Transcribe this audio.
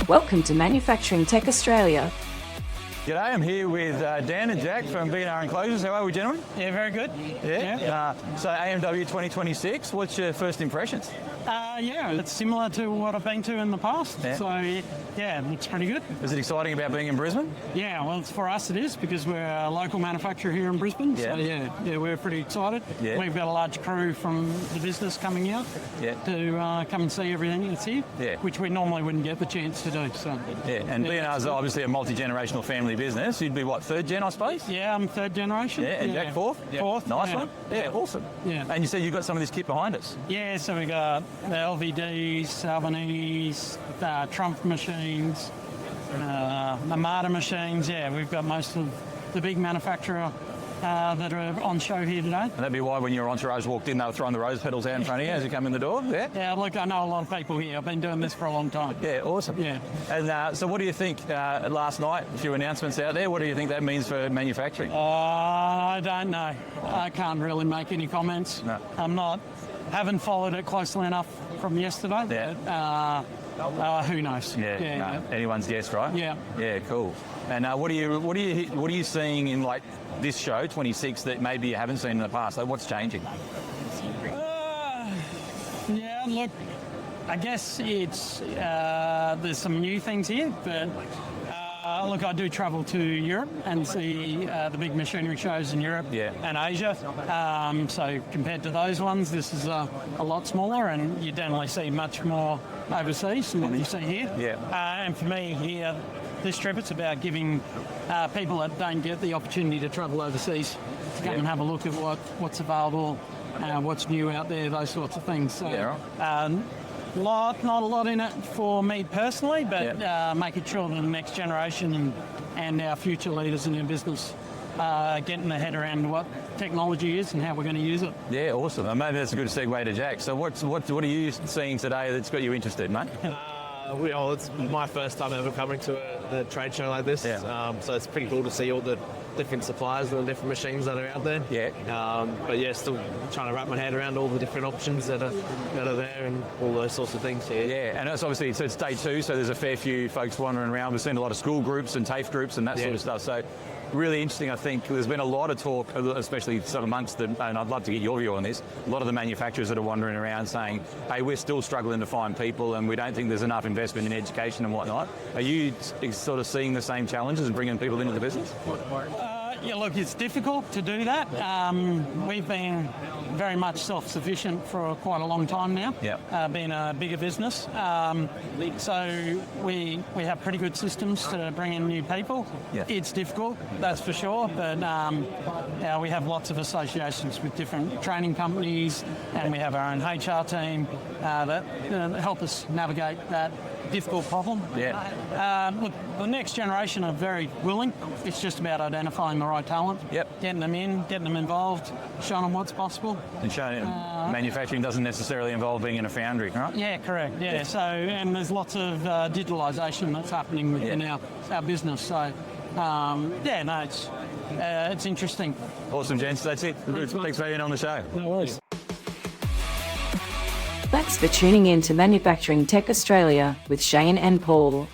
Welcome to Manufacturing Tech Australia. G'day, I'm here with Dan and Jack from B&R Enclosures. How are we, gentlemen? Yeah, very good. Yeah. So AMW 2026, what's your first impressions? Yeah, it's similar to what I've been to in the past. Yeah. So, yeah, it looks pretty good. Is it exciting about being in Brisbane? Yeah, well, for us it is because we're a local manufacturer here in Brisbane. Yeah. So, yeah, we're pretty excited. Yeah. We've got a large crew from the business coming out to come and see everything that's here, which we normally wouldn't get the chance to do. So, yeah, and B&R is obviously a multi-generational family business. You'd be, what, third gen, I suppose? Yeah, I'm third generation. Yeah, and Jack fourth? Yeah. Fourth. Nice one. Yeah, awesome. Yeah. And you said you've got some of this kit behind us? Yeah, so we got the LVDs, Albanese, Trump machines, Armada machines. Yeah, we've got most of the big manufacturer that are on show here today. And that'd be why when your entourage walked in, they were throwing the rose petals out in front of you as you come in the door? Yeah? Yeah, look, I know a lot of people here. I've been doing this for a long time. Yeah, awesome. Yeah. And so what do you think last night, a few announcements out there, what do you think that means for manufacturing? I don't know. I can't really make any comments. No. Haven't followed it closely enough from yesterday. Yeah. But, who knows? Yeah. Anyone's guess, right? Yeah. Yeah, cool. And what are you seeing in like this show 26 that maybe you haven't seen in the past? Like, what's changing? Yeah, look, I guess it's there's some new things here, but look, I do travel to Europe and see the big machinery shows in Europe and Asia. So compared to those ones, this is a lot smaller, and you definitely see much more overseas than what you see here. Yeah. And for me here, this trip, it's about giving people that don't get the opportunity to travel overseas to come and have a look at what's available, what's new out there, those sorts of things. So, not a lot in it for me personally, but making sure that the next generation and our future leaders in our business getting their head around what technology is and how we're going to use it. Yeah, awesome. And maybe that's a good segue to Jack. So what are you seeing today that's got you interested, mate? Well, it's my first time ever coming to a trade show like this, so it's pretty cool to see all the different suppliers and the different machines that are out there. But yeah, still trying to wrap my head around all the different options that are there and all those sorts of things here. Yeah, and it's obviously it's day two, so there's a fair few folks wandering around. We've seen a lot of school groups and TAFE groups and that sort of stuff. So really interesting, I think. There's been a lot of talk, especially sort of amongst them, and I'd love to get your view on this, a lot of the manufacturers that are wandering around saying, hey, we're still struggling to find people and we don't think there's enough investment in education and whatnot. Are you sort of seeing the same challenges and bringing people into the business? Yeah, look, it's difficult to do that. We've been very much self-sufficient for quite a long time now, being a bigger business. So we have pretty good systems to bring in new people. It's difficult, that's for sure, but we have lots of associations with different training companies, and we have our own HR team that help us navigate that difficult problem. Look, the next generation are very willing. It's just about identifying the right talent, getting them in, getting them involved, showing them what's possible. And showing manufacturing doesn't necessarily involve being in a foundry, right? Yeah, correct. Yeah. So, and there's lots of digitalisation that's happening within our business. So, it's interesting. Awesome, gents. That's it. Thanks for being on the show. No worries. Thanks for tuning in to Manufacturing Tech Australia with Shane and Paul.